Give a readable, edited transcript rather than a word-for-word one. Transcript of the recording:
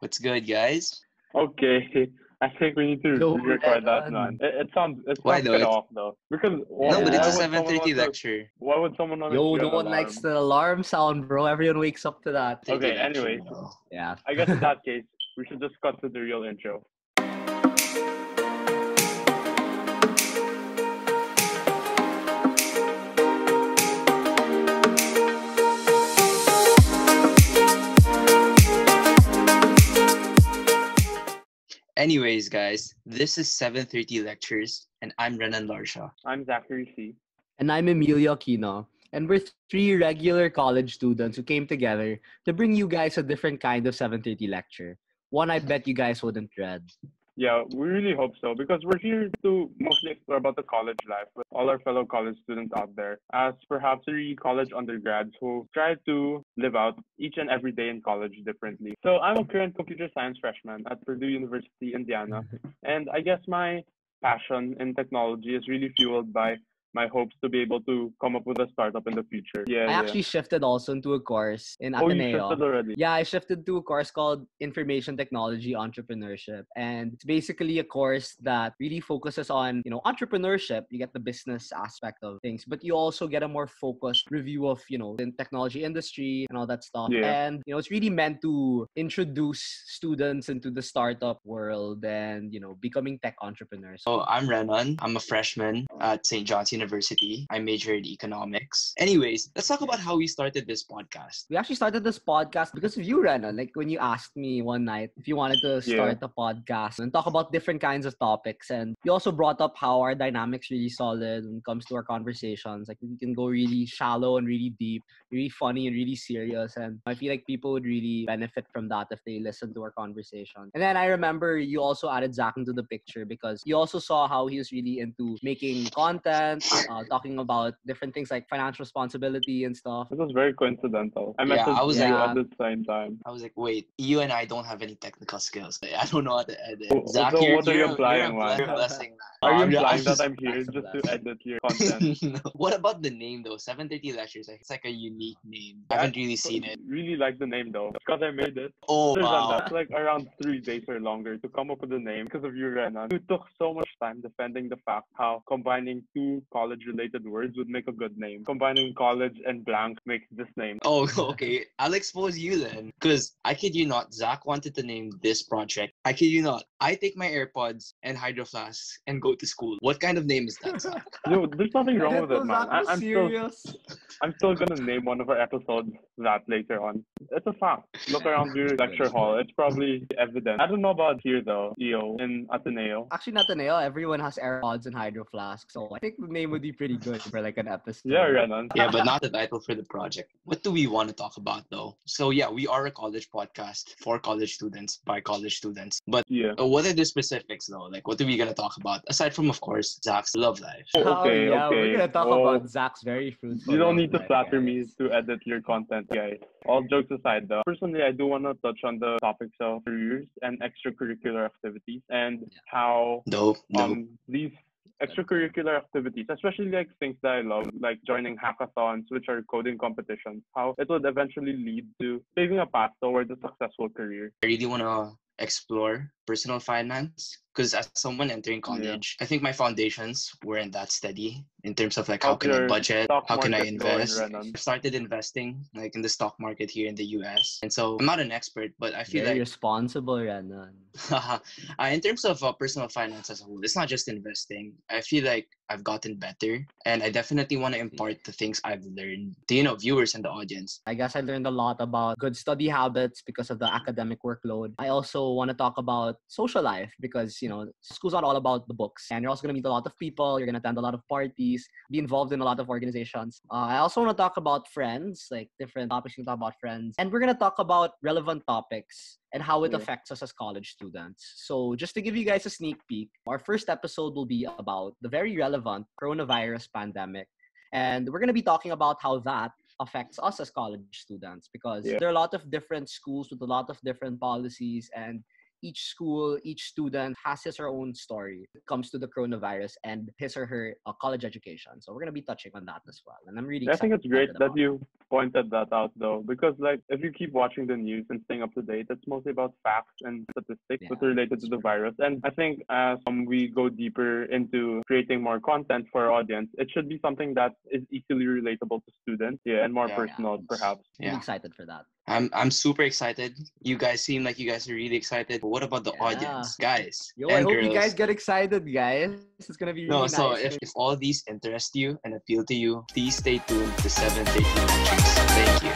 What's good, guys? Okay, I think we need to Yo, re-record that, man. Renan. Why It sounds though? kind of off though. Because No, but it's why a Yeah. would someone 7:30 want to? lecture. Why would someone want to Yo, hear no an one likes alarm? the alarm sound, bro. Everyone wakes up to that. 30 Okay, lecture, anyways, bro. Yeah. I guess in that case, we should just cut to the real intro. Anyways, guys, this is 7:30 lectures, and I'm Renan Larsha. I'm Zachary C. And I'm Emilio Aquino. And we're three regular college students who came together to bring you guys a different kind of 7:30 lecture. One I bet you guys wouldn't dread. Yeah, we really hope so because we're here to mostly explore about the college life with all our fellow college students out there, as perhaps three college undergrads who try to live out each and every day in college differently. So I'm a current computer science freshman at Purdue University, Indiana, and I guess my passion in technology is really fueled by my hopes to be able to come up with a startup in the future. Yeah, I yeah. actually shifted also into a course in Oh, you Ateneo. shifted already. Yeah, I shifted to a course called Information Technology Entrepreneurship. And it's basically a course that really focuses on, entrepreneurship. You get the business aspect of things, but you also get a more focused review of, the technology industry and all that stuff. Yeah. And, it's really meant to introduce students into the startup world and, becoming tech entrepreneurs. So I'm Renan. I'm a freshman at St. John's University. I majored in economics. Anyways, let's talk about how we started this podcast. We actually started this podcast because of you, Renan. Like when you asked me one night if you wanted to start a podcast and talk about different kinds of topics. And you also brought up how our dynamics really solid when it comes to our conversations. Like we can go really shallow and really deep, really funny and really serious. And I feel like people would really benefit from that if they listen to our conversation. And then I remember you also added Zach into the picture because you also saw how he was really into making content, talking about different things like financial responsibility and stuff. This was very coincidental. I Yeah, messaged I was you like- at the same time. I was like, wait, you and I don't have any technical skills. I don't know how to edit. So Zach, what are you you're implying, man? a blessing, man. Are you I'm just- implying I'm that just- I'm here That's a just to blessing. edit your content? No. What about the name though? 7:30 lectures. It's like a unique name. I haven't really seen it. Really like the name though, because I made it. Oh Other than wow. that, like around 3 days or longer to come up with a name because of you, Renan. You took so much time defending the fact how combining two college-related words would make a good name. Combining college and blank makes this name. Oh, okay. I'll expose you then. Because I kid you not, Zach wanted to name this project. I kid you not. I take my AirPods and Hydro Flasks and go to school. What kind of name is that, Zach? Yo, there's nothing wrong with it, man. serious. I'm still gonna name one of our episodes that later on. It's a fact. Look around your lecture hall. It's probably evident. I don't know about here though, EO in Ateneo. Actually, not Ateneo. Everyone has AirPods and Hydro Flask. So I think the name would be pretty good for like an episode. Yeah, Renan. Yeah, but not the title for the project. What do we want to talk about though? So yeah, we are a college podcast for college students by college students. But Yeah. what are the specifics though? Like what are we gonna talk about? Aside from of course Zach's love life. Oh, okay, yeah, okay. we're gonna talk Oh. about Zach's very fruitful. You don't love need to life, flatter me guys. to edit your content, guys. All jokes aside, though, personally, I do want to touch on the topics of careers and extracurricular activities and how Dope. these extracurricular activities, especially like things that I love, like joining hackathons, which are coding competitions, how it would eventually lead to paving a path towards a successful career. I really wanna explore personal finance because as someone entering college, I think my foundations weren't that steady in terms of like how How's can I your budget, stock how can I market going, invest. Renan? I started investing like in the stock market here in the US, and so I'm not an expert, but I feel Very like responsible, Renan. in terms of personal finance as a whole, it's not just investing. I feel like I've gotten better, and I definitely want to impart the things I've learned to viewers and the audience. I guess I learned a lot about good study habits because of the academic workload. I also want to talk about social life because, school's not all about the books. And you're also going to meet a lot of people. You're going to attend a lot of parties, be involved in a lot of organizations. I also want to talk about friends, like different topics we can talk about friends. And we're going to talk about relevant topics and how it Yeah. affects us as college students. So just to give you guys a sneak peek, our first episode will be about the very relevant coronavirus pandemic. And we're going to be talking about how that affects us as college students because Yeah. there are a lot of different schools with a lot of different policies, and each school, each student has his or her own story when it comes to the coronavirus and his or her college education. So we're going to be touching on that as well. And I'm really I think excited it's great about that you pointed that out though, because like if you keep watching the news and staying up to date, it's mostly about facts and statistics Yeah, that are related to the virus. And I think as we go deeper into creating more content for our audience, it should be something that is easily relatable to students, yeah, and more Yeah. personal perhaps. I'm Yeah. excited for that. I'm super excited. You guys seem like you guys are really excited. But what about the Yeah. audience, guys Yo, I and hope you guys girls? get excited, guys. It's gonna be really No, nice. so if all these interest you and appeal to you, please stay tuned to 7th 18 Thank you.